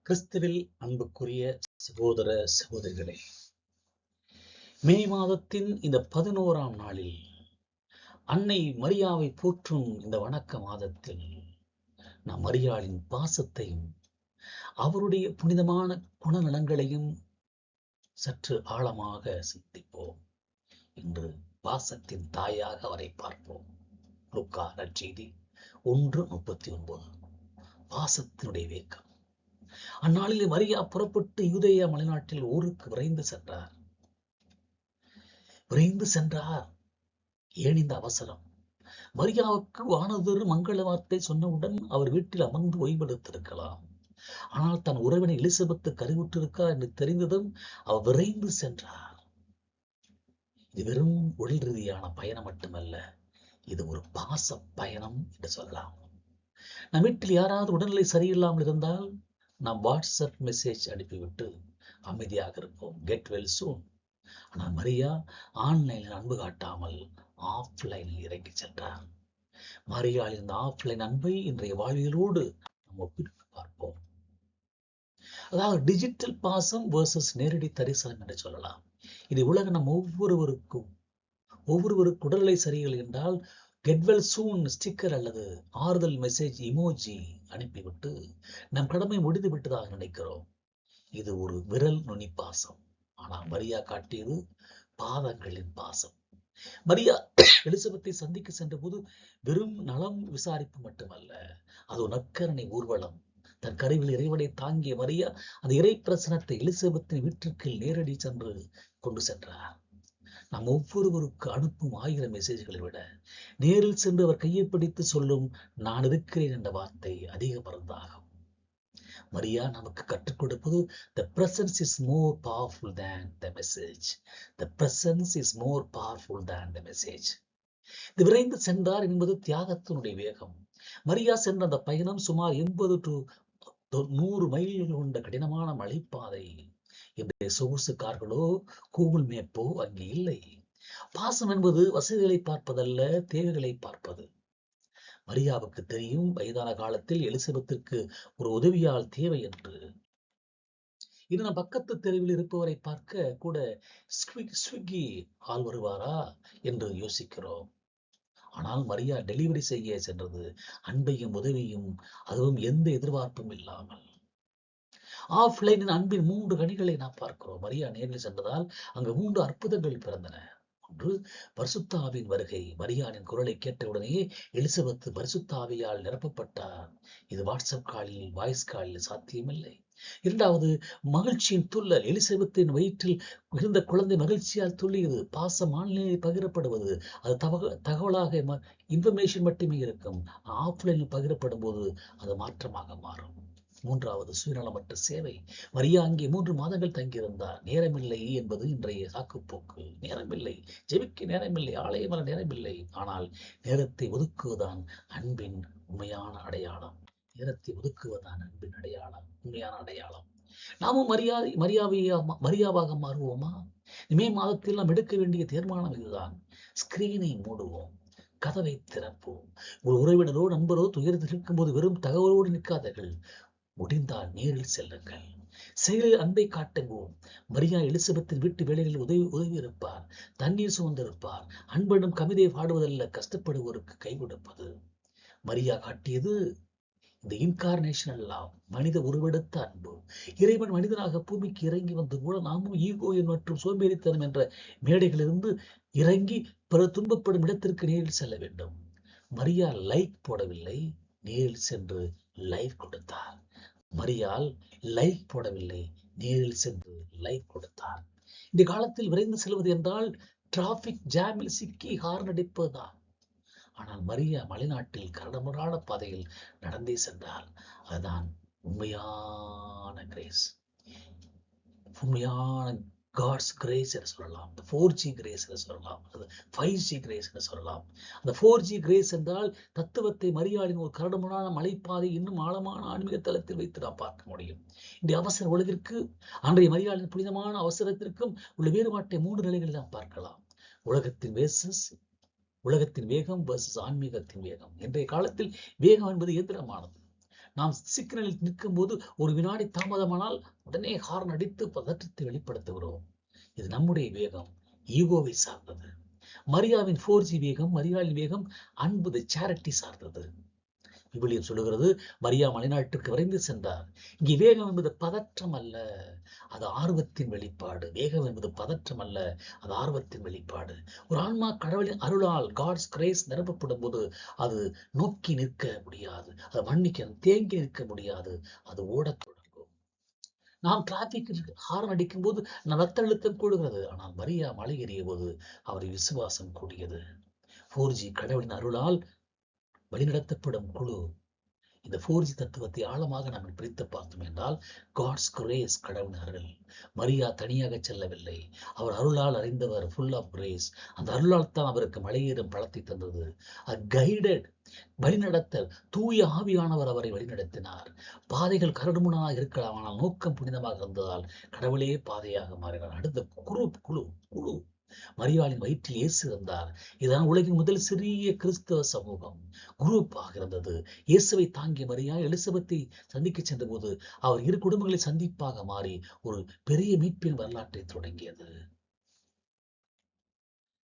கிறிஸ்துவில் அன்புக்குரிய சகோதர சகோதரிகளே, மே மாதத்தின் இந்த 11ஆம் நாளில் அன்னை மரியாவை போற்றும் இந்த வணக்க மாதத்தில் நாம் மரியாளின் பாசத்தையும் அவருடைய புனிதமான குணநலங்களையும் சற்று ஆழமாக சிந்திப்போம். இன்று பாசத்தின் தாயாக அவரை பார்ப்போம். லூக்கா நற்செய்தி 1:39. பாசத்தினுடைய வேகம். அந்நாளில் மரியா புறப்பட்டு யூதேயா மலைநாட்டில் ஊருக்கு விரைந்து சென்றார். ஏன் இந்த அவசரம்? மரியாவுக்கு வானதொரு மங்கள வார்த்தை சொன்னவுடன் அவர் வீட்டில் அமர்ந்து ஓய்வெடுத்திருக்கலாம். ஆனால் தன் உறவினை எலிசபெத்து கருவுற்றிருக்கார் என்று தெரிந்ததும் அவர் விரைந்து சென்றார். இது வெறும் உடல் ரீதியான பயணம் மட்டுமல்ல, இது ஒரு பாச பயணம் என்று சொல்லலாம். நம் வீட்டில் யாராவது உடல்நிலை சரியில்லாமல் இருந்தால் நாம் வாட்ஸ்அப் மெசேஜ் அனுப்பிவிட்டு அமைதியாக இருப்போம், கெட் வெல் சூன். ஆனால் மரியா ஆன்லைனில் அன்பு காட்டாமல் ஆஃப்லைனில் இறங்கி சென்றார். மரியாள் இந்த ஆஃப்லைன் அன்பை இன்றைய வாழ்வியலோடு நாம் ஒப்பிட்டு பார்ப்போம். அதாவது டிஜிட்டல் பாசம் வெர்சஸ் நேரடி தரிசனம் என்று சொல்லலாம். இது உலக நம் ஒவ்வொருவருக்கு உடல்நிலை சரியில்லை என்றால் கெட்வெல் சூன் ஸ்டிக்கர் அல்லது ஆறுதல் மெசேஜ் இமோஜி அனுப்பிவிட்டு நம் கடமை முடிந்து விட்டதாக நினைக்கிறோம். இது ஒரு விரல் நுனி பாசம். ஆனால் மரியா காட்டியது பாதங்களின் பாசம். மரியா எலிசபெத்தை சந்திக்க சென்ற போது வெறும் நலம் விசாரிப்பு மட்டுமல்ல, அது நற்கரணை ஊர்வலம். தன் கருவில் இறைவனை தாங்கிய மரியா அந்த இறை பிரசனத்தை எலிசபெத்தின் வீட்டிற்கு நேரடி சென்று கொண்டு சென்றார். நாம் ஒவ்வொருவருக்கு அனுப்பும் 1000 மெசேஜ்களை விட நேரில் சென்று அவர் கையை பிடித்து சொல்லும் நான் இருக்கிறேன் என்ற வார்த்தை அதிக மருந்தாகும். மரியா நமக்கு கற்றுக் கொடுப்பது the presence is more powerful than the message. The presence is more powerful than the message. இது விரைந்து சென்றார் என்பது தியாகத்தினுடைய வேகம். மரியா சென்ற அந்த பயணம் சுமார் 80 to 100 மைல்கள் கொண்ட கடினமான மலைப்பாதை. இன்றைய சொகுசு கார்களோ கூகுள் மேப்போ அங்கே இல்லை. பாசம் என்பது வசதிகளை பார்ப்பதல்ல, தேவைகளை பார்ப்பது. மரியாவுக்கு தெரியும் வயதான காலத்தில் எலிசபெத்திற்கு ஒரு உதவியால் தேவை என்று. இன்னும் பக்கத்து தெருவில் இருப்பவரை பார்க்க கூட ஸ்விக்கி ஆள் வருவாரா என்று யோசிக்கிறோம். ஆனால் மரியா டெலிவரி செய்ய சென்றது அன்பையும் உதவியும், அதுவும் எந்த எதிர்பார்ப்பும் இல்லாமல். ஆஃப்லைனின் அன்பின் 3 கனிகளை நாம் பார்க்கிறோம். மரியா நேரில் சென்றதால் அங்கு 3 அற்புதங்கள் பிறந்தன. ஒன்று, பரிசுத்த ஆவியின் வருகை. மரியாவின் குரலை கேட்டவுடனே எலிசபெத் பரிசுத்த ஆவியால் நிரப்பப்பட்டார். இது வாட்ஸ்அப் காலில், வாய்ஸ் காலில் சாத்தியமில்லை. இரண்டாவது, மகிழ்ச்சியின் துள்ளல். எலிசபெத்தின் வயிற்றில் இருந்த குழந்தை மகிழ்ச்சியால் துள்ளியது. பாசம் ஆன்லைனில் பகிரப்படுவது அது தகவலாக இன்ஃபர்மேஷன் மட்டுமே இருக்கும். ஆஃப்லைனில் பகிரப்படும் போது அது மாற்றமாக மாறும். மூன்றாவது, சுயநலமற்ற சேவை. மரியா அங்கே 3 மாதங்கள் தங்கியிருந்தார். நேரமில்லை என்பது இன்றைய சாக்குப்போக்கு. நேரமில்லை, ஜெபிக்க நேரமில்லை, ஆலயம் வர நேரமில்லை. ஆனால் நேரத்தை ஒதுக்குவதுதான் அன்பின் உண்மையான அடையாளம். நேரத்தை ஒதுக்குவதுதான் அன்பின் அடையாளம், உண்மையான அடையாளம். நாமும் மரியாவாக மாறுவோமா? மே மாதத்தில் நாம் எடுக்க வேண்டிய தீர்மானம் இதுதான். ஸ்கிரீனை மூடுவோம், கதவை திறப்போம். ஒரு உறவினரோ நண்பரோ துயரத்தில் இருக்கும்போது வெறும் தகவலோடு நிற்காதீர்கள். முடிந்தால் நேரில் செல்லுங்கள். செயலில் அன்பை காட்டுவோம். மரியா எலிசபெத்தின் வீட்டு வேலைகளில் உதவி இருப்பார், தண்ணீர் சுமந்திருப்பார். அன்பனும் கவிதை பாடுவதல்ல, கஷ்டப்படுவோருக்கு கை கொடுப்பது. மரியா காட்டியது இந்த இன்கார்னேஷனல் லவ், மனித உருவெடுத்த அன்பு. இறைவன் மனிதனாக பூமிக்கு இறங்கி வந்து கூட நாமும் ஈகோ மற்றும் சோம்பேறித்தனம் என்ற மேடைகளிலிருந்து இறங்கி பிற துன்பப்படும் இடத்திற்கு நேரில் செல்ல வேண்டும். மரியா லைக் போடவில்லை, நேரில் சென்று லைவ் கொடுத்தார். மரியாள் லைக் போடவில்லை, நேரில் சென்று லைக் கொடுத்தார். இந்த காலத்தில் விரைந்து செல்வது என்றால் டிராபிக் ஜாமில் சிக்கி ஹார்ன் அடிப்பதுதான். ஆனால் மரியா மலைநாட்டில் கரடுமுரடான பாதையில் நடந்தே சென்றால் அதுதான் உண்மையான கிரேஸ், உண்மையான காட்ஸ் கிரேஸ் என்று சொல்லலாம். 4G கிரேஸ் என்று சொல்லலாம், 5G கிரேஸ் என்று சொல்லலாம். அந்த 4G கிரேஸ் என்றால் தத்துவத்தை மரியாளின் ஒரு கரடுமுரடான மலைப்பாதை இன்னும் ஆழமான ஆன்மீக தளத்தில் வைத்து நாம் பார்க்க முடியும். இந்த அவசர உலகிற்கு அன்றைய மரியாளின் புனிதமான அவசரத்திற்கும் உள்ள வேறுபாட்டை 3 நிலைகளில் நாம் பார்க்கலாம். உலகத்தின் வேகம் வெர்சஸ் ஆன்மீகத்தின் வேகம். இன்றைய காலத்தில் வேகம் என்பது எந்திரமானது. நாம் சிக்னலில் நிற்கும் போது ஒரு வினாடி தாமதமானால் உடனே ஹார்ன் அடித்து பதற்றத்தை வெளிப்படுத்துகிறோம். இது நம்முடைய வேகம், ஈகோவை சார்ந்தது. மரியாவின் 4G வேகம், மரியாவின் வேகம் அன்பு, சேரிட்டி சார்ந்தது. விவிலியம் சொல்லுகிறது, மரியா மலைநாட்டுக்கு விரைந்து சென்றார். இங்கே வேகம் என்பது பதற்றம் அல்ல, அது ஆர்வத்தின் வெளிப்பாடு. வேகம் என்பது பதற்றம் அல்ல, அது ஆர்வத்தின் வெளிப்பாடு. ஒரு ஆன்மா கடவுளின் அருளால், காட்ஸ் கிரேஸ் நிரப்பப்படும் போது அது நோக்கி நிற்க முடியாது, அது மன்னிக்க தேங்கி நிற்க முடியாது, அது ஓடத் தொடங்கும். நாம் டிராபிக் ஹார்ன் அடிக்கும் போது நம் ரத்த அழுத்தம் கூடுகிறது. ஆனால் மரியா மலை ஏறிய போது அவரை விசுவாசம் கூடியது. 4G கடவுளின் அருளால் வழிநடத்தப்படும் குழு. இந்த 4G தத்துவத்தை ஆழமாக நாம் பிரித்து பார்த்தோம் என்றால், காட்ஸ் கிரேஸ், கடவுள் அருள். மரியா தனியாக செல்லவில்லை, அவர் அருளால் அறிந்தவர், ஃபுல் ஆஃப் கிரேஸ். அந்த அருளால் தான் அவருக்கு மலையேறும் பழத்தை தந்தது. கைடட், வழிநடத்தல். தூய ஆவியானவர் அவரை வழிநடத்தினார். பாதைகள் கரடுமுரடாக இருக்கலாம், ஆனால் நோக்கம் புனிதமாக இருந்ததால் கடவுளே பாதையாக மாறினார். அடுத்த குழு. மரியாளின் வயிற்றில் இயேசு இருந்தார். இதுதான் உலகின் முதல் சிறிய கிறிஸ்தவ சமூகம், குரூப்பாக இருந்தது. இயேசுவை தாங்கிய மரியா எலிசபெத்தை சந்திக்க சென்ற போது அவர் இரு குடும்பங்களை சந்திப்பாக மாறி ஒரு பெரிய மீட்பின் வரலாற்றை தொடங்கியது.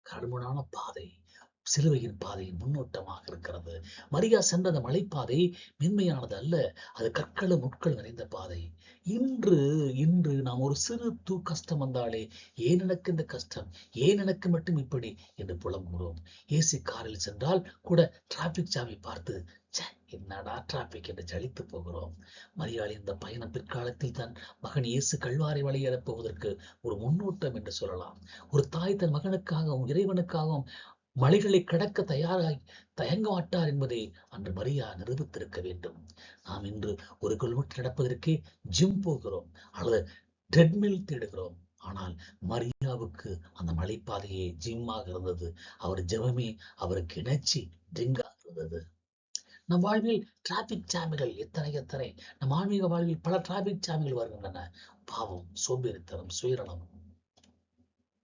கடுமையான பாதை, சிலுவையின் பாதையின் முன்னோட்டமாக இருக்கிறது. மரியா சென்ற அந்த மலைப்பாதை மென்மையானது அல்ல, அது கற்களும் முட்கள் நிறைந்த பாதை. இன்று நாம் ஒரு சிறு கஷ்டம் வந்தாலே, ஏன் எனக்கு இந்த கஷ்டம், ஏன் எனக்கு மட்டும் இப்படி என்று புலம்புகிறோம். ஏசி காரில் சென்றால் கூட டிராபிக் ஜாமை பார்த்து என்னடா டிராபிக் என்று ஜலித்து போகிறோம். மரியாளின் இந்த பயணம் பிற்காலத்தில் தன் மகன் இயேசு கல்வாரி வழியேறப் போவதற்கு ஒரு முன்னோட்டம் என்று சொல்லலாம். ஒரு தாய் தன் மகனுக்காகவும் இறைவனுக்காகவும் மலைகளை கடக்க தயங்க மாட்டார் என்பதை அன்று மரியா நிரூபித்திருக்க வேண்டும். நாம் இன்று ஒரு கிலோமீட்டர் நடப்பதற்கே ஜிம் போகிறோம் அல்லது ட்ரெட்மில் தேடுகிறோம். ஆனால் மரியாவுக்கு அந்த மலைப்பாதையே ஜிம்மாக இருந்தது. அவர் ஜெபமே அவருக்கு இணைச்சி ட்ரிங்காக இருந்தது. நம் வாழ்வில் டிராபிக் ஜாம்கள் எத்தனை. நம் ஆன்மீக வாழ்வில் பல டிராபிக் ஜாம்கள் வருகின்றன. பாவம், சோம்பேறித்தனம், சுயநலம்,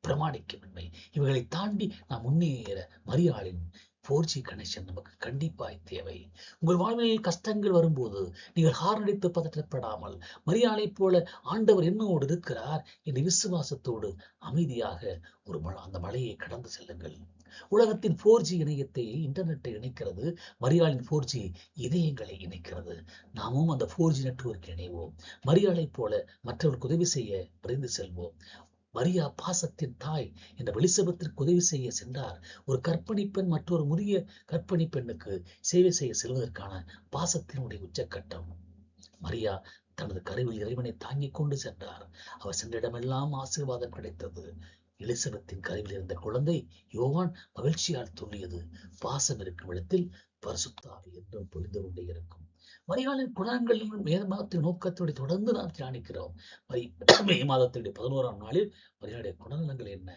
பிரமாணிக்கமின்மை, இவைகளை தாண்டி நாம் முன்னேற மரியாளின் 4G கனெக்ஷன் நமக்கு கண்டிப்பாய் தேவை. உங்கள் வாழ்வில் கஷ்டங்கள் வரும்போது நீங்கள் ஹார்ன் அடித்து பதற்றப்படாமல், மரியாளை போல ஆண்டவர் என்னோடு இருக்கிறார் என்ற விசுவாசத்தோடு அமைதியாக அந்த மலையை கடந்து செல்லுங்கள். உலகத்தின் 4G இணையத்தை, இன்டர்நெட்டை இணைக்கிறது, மரியாளின் 4G இதயங்களை இணைக்கிறது. நாமும் அந்த 4G நெட்வொர்க் இணைவோம். மரியாளை போல மற்றவர்களுக்கு உதவி செய்ய விரைந்து செல்வோம். மரியா பாசத்தின் தாய் என்ற எலிசபெத்திற்கு உதவி செய்ய சென்றார். ஒரு கர்ப்பிணி பெண் மற்றொரு முதிய கர்ப்பிணி பெண்ணுக்கு சேவை செய்ய செல்வதற்கான பாசத்தினுடைய உச்சக்கட்டம். மரியா தனது கருவில் இறைவனை தாங்கிக் கொண்டு சென்றார். அவர் சென்ற இடமெல்லாம் ஆசீர்வாதம் கிடைத்தது. எலிசபெத்தின் கருவில் இருந்த குழந்தை யோவான் மகிழ்ச்சியால் துள்ளியது. பாசம் இருக்கும் இடத்தில் பரிசுத்த ஆவி என்றும் பொழிந்து கொண்டே இருக்கும். மரியாளின் குணங்கள் மே மாதத்தின் நோக்கத்தோடு தொடர்ந்து நாம் தியானிக்கிறோம். மே மாதத்தினுடைய 11ஆம் நாளில் மரியாளுடைய குணநலங்கள் என்ன?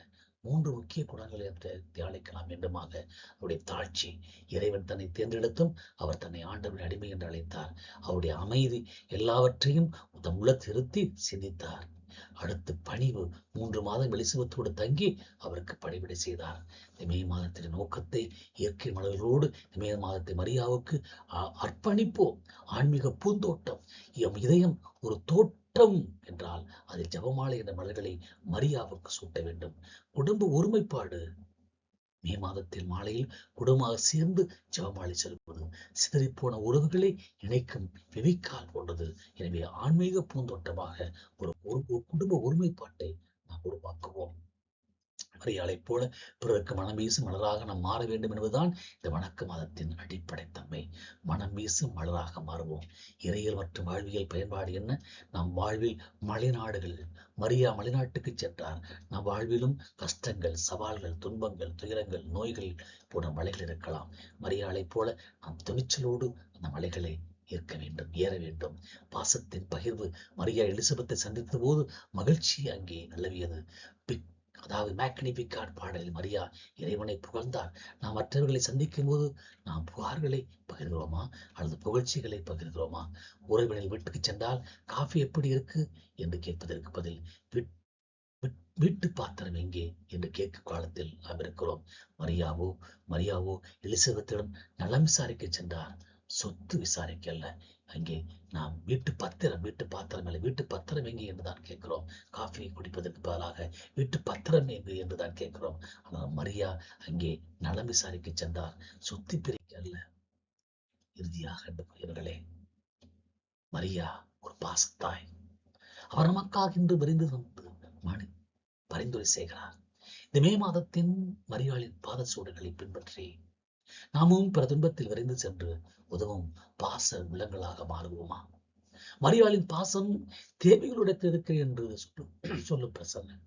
3 முக்கிய குணங்களை தியானிக்கலாம். என்றுமாக அவருடைய தாழ்ச்சி, இறைவன் தன்னை தேர்ந்தெடுத்தும் அவர் தன்னை ஆண்டவரின் அடிமை என்று அழைத்தார். அவருடைய அமைதி, எல்லாவற்றையும் தம் உள்ளத்திருத்தி சிந்தித்தார். அடுத்து பணிவு, 3 மாதம் எலிசபெத்தோடு தங்கி அவருக்கு பணிவிடை செய்தார். மே மாதத்தின் நோக்கத்தை இயற்கை மலர்களோடு மே மாதத்தை மரியாவுக்கு அர்ப்பணிப்போம். ஆன்மீக பூந்தோட்டம், எம் இதயம் ஒரு தோட்டம் என்றால் அதில் ஜெபமாலை என்ற மலர்களை மரியாவுக்கு சூட்ட வேண்டும். குடும்ப ஒருமைப்பாடு, மே மாதத்தில் மாலையில் குடும்பமாக சேர்ந்து ஜெபமாலை செல்வது சிதறிப்போன உறவுகளை இணைக்கும் விவிக்கால் போன்றது. எனவே ஆன்மீக பூந்தோட்டமாக ஒரு குடும்ப ஒருமைப்பாட்டை நாம் உருவாக்குவோம். மரியாளை போல பிறருக்கு மனம் வீசும் மலராக நாம் மாற வேண்டும் என்பதுதான் இந்த வணக்க மாதத்தின் அடிப்படை தன்மை. மனம் வீசும் மலராக மாறுவோம். இறையியல் மற்றும் வாழ்வியல் பயன்பாடு என்ன? நம் வாழ்வில் மலைநாடுகள், மரியா மலைநாட்டுக்கு சென்றார். நம் வாழ்விலும் கஷ்டங்கள், சவால்கள், துன்பங்கள், துயரங்கள், நோய்கள் போன்ற மலைகள் இருக்கலாம். மரியாளை போல நாம் துணிச்சலோடு அந்த மலைகளை ஏற வேண்டும். பாசத்தின் பகிர்வு, மரியா எலிசபெத்தை சந்தித்த போது மகிழ்ச்சி அங்கே நிலவியது. அதாவது மேக்னிபிகாட் பாடலில் மரியா இறைவனை புகழ்ந்தார். நாம் மற்றவர்களை சந்திக்கும் போது நாம் புகார்களை பகிர்கிறோமா அல்லது புகழ்ச்சிகளை பகிர்கிறோமா? உறவினர் வீட்டுக்கு சென்றால் காஃபி எப்படி இருக்கு என்று கேட்பதற்கு பதில் வீட்டு பாத்திரம் எங்கே என்று கேட்கும் காலத்தில் நாம் இருக்கிறோம். மரியாவோ எலிசபெத்திடம் நலம் விசாரிக்க சென்றார். சொத்து விசாரிக்கல. அங்கே நாம் வீட்டு பாத்திரம் இல்லை, வீட்டு பத்திரம் எங்கே என்றுதான் கேட்கிறோம். காஃபியை குடிப்பதற்கு பதிலாக வீட்டு பத்திரம் எங்கு என்றுதான் கேட்கிறோம். ஆனால் மரியா அங்கே நலம் விசாரிக்க சென்றார், சொத்து பிரிக்க அல்ல. இறுதியாக அன்புக்குரியவர்களே, மரியா ஒரு பாசத்தாய். அவர் நமக்காக இன்று விரைந்து வந்து மணி பரிந்துரை செய்கிறார். இந்த மே மாதத்தின் மரியாளின் பாத சூடுகளை பின்பற்றி நாமும் பிற துன்பத்தில் விரைந்து சென்று உதவும் பாச உள்ளங்களாக மாறுவோமா? மரியாளின் பாசம் தேவைகளுடைய இருக்கு என்று சொல்லும் பிரசன்ன.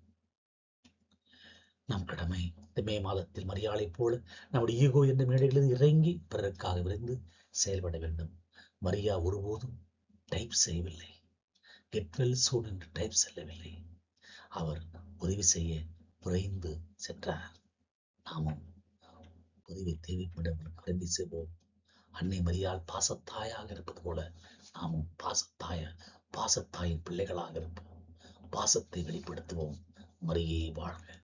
நம் கடமை இந்த மே மாதத்தில் மரியாளை போல நம்முடைய ஈகோ என்ற மேடைகளில் இறங்கி பிறருக்காக விரைந்து செயல்பட வேண்டும். மரியா ஒருபோதும் டைப் செய்யவில்லை, கெட் வெல் சூன் என்று டைப் செல்லவில்லை. அவர் உதவி செய்ய விரைந்து சென்றார். நாமும் உதவி தேவைப்படும் கடந்து செய்வோம். அன்னை மரியாள் பாசத்தாயாக இருப்பது போல நாமும் பாசத்தாயின் பிள்ளைகளாக இருப்போம். பாசத்தை வெளிப்படுத்துவோம். மரியே வாழ்க.